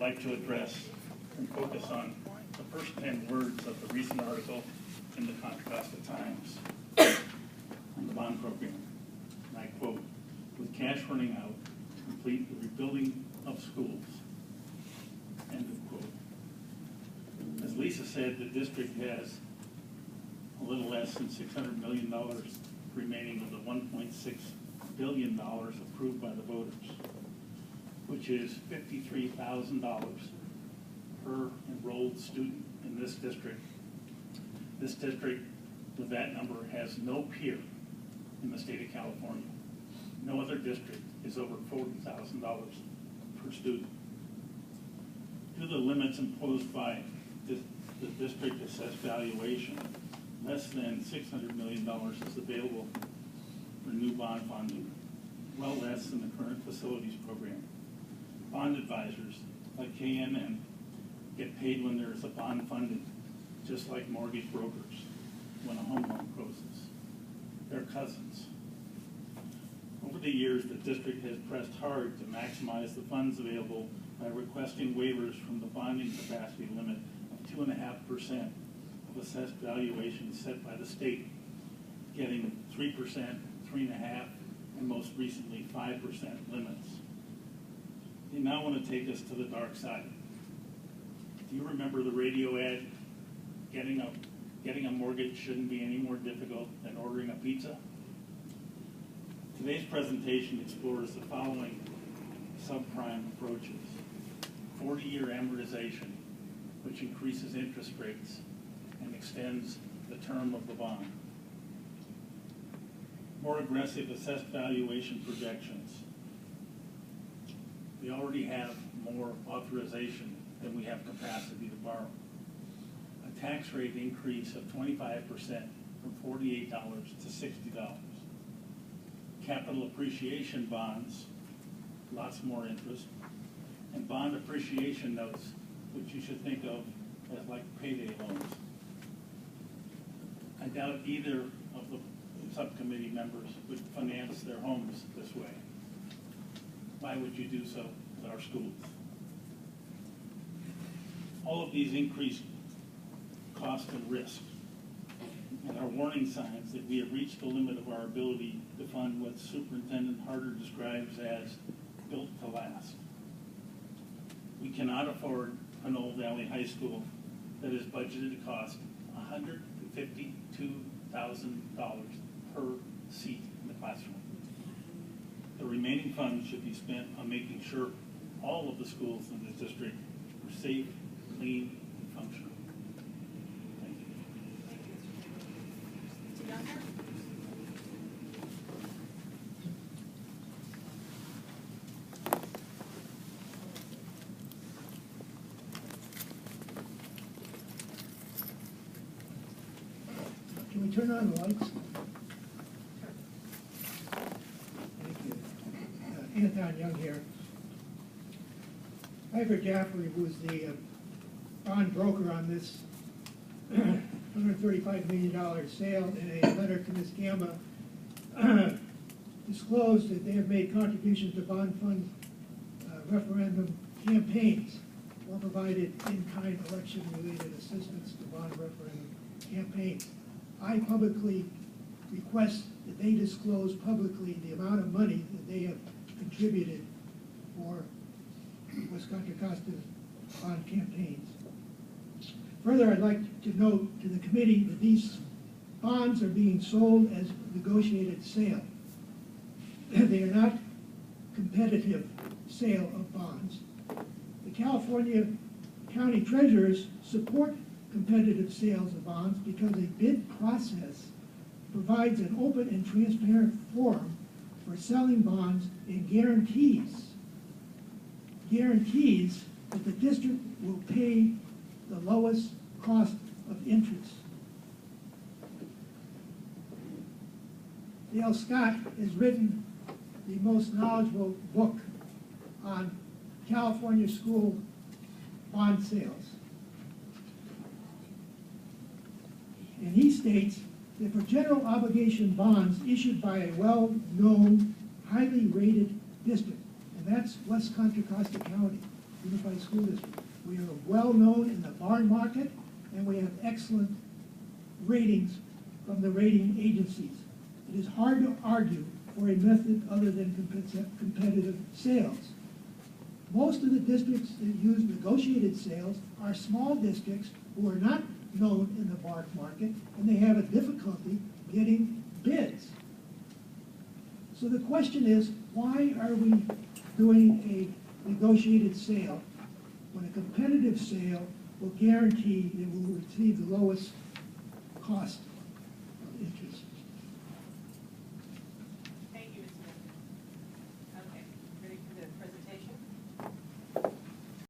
like to address and focus on the first 10 words of the recent article in the Contra Costa Times on the bond program. And I quote, "With cash running out to complete the rebuilding of schools." End of quote. As Lisa said, the district has a little less than $600 million remaining of the $1.6 billion approved by the voters, which is $53,000 per enrolled student in this district. This district, with that number, has no peer in the state of California. No other district is over $40,000 per student. Due to the limits imposed by the district assessed valuation, less than $600 million is available for new bond funding, well less than the current facilities program. Bond advisors, like KNN, get paid when there is a bond funding, just like mortgage brokers when a home loan closes. They're cousins. Over the years, the district has pressed hard to maximize the funds available by requesting waivers from the bonding capacity limit of 2.5% of assessed valuation set by the state, getting 3%, 3.5%, and most recently 5% limits. They now want to take us to the dark side. Do you remember the radio ad, getting a mortgage shouldn't be any more difficult than ordering a pizza? Today's presentation explores the following subprime approaches: 40-year amortization, which increases interest rates and extends the term of the bond; more aggressive assessed valuation projections. We already have more authorization than we have capacity to borrow. A tax rate increase of 25% from $48 to $60. Capital appreciation bonds, lots more interest, and bond appreciation notes, which you should think of as like payday loans. I doubt either of the subcommittee members would finance their homes this way. Why would you do so with our schools? All of these increased cost and risk and are warning signs that we have reached the limit of our ability to fund what Superintendent Harder describes as built to last. We cannot afford an Old Valley High School that is budgeted to cost $152,000 per seat in the classroom. The remaining funds should be spent on making sure all of the schools in this district are safe, clean, and functional. Thank you. Mr. Younger? Can we turn on the lights? Thank you. Anton Young here. Ivor Jaffrey, who is the bond broker on this $135 million sale, in a letter to Ms. Gamba, disclosed that they have made contributions to bond fund referendum campaigns or provided in-kind election-related assistance to bond referendum campaigns. I publicly request that they disclose publicly the amount of money that they have contributed for West Contra Costa's bond campaigns. Further, I'd like to note to the committee that these bonds are being sold as negotiated sale. They are not competitive sale of bonds. The California County Treasurers support competitive sales of bonds because a bid process provides an open and transparent forum for selling bonds and guarantees that the district will pay the lowest cost of interest. Dale Scott has written the most knowledgeable book on California school bond sales. And he states that for general obligation bonds issued by a well-known, highly rated district, and that's West Contra Costa County, Unified School District. We are well-known in the bond market, and we have excellent ratings from the rating agencies. It is hard to argue for a method other than competitive sales. Most of the districts that use negotiated sales are small districts who are not known in the bond market, and they have a difficulty getting bids. So the question is, why are we doing a negotiated sale when a competitive sale will guarantee they will receive the lowest cost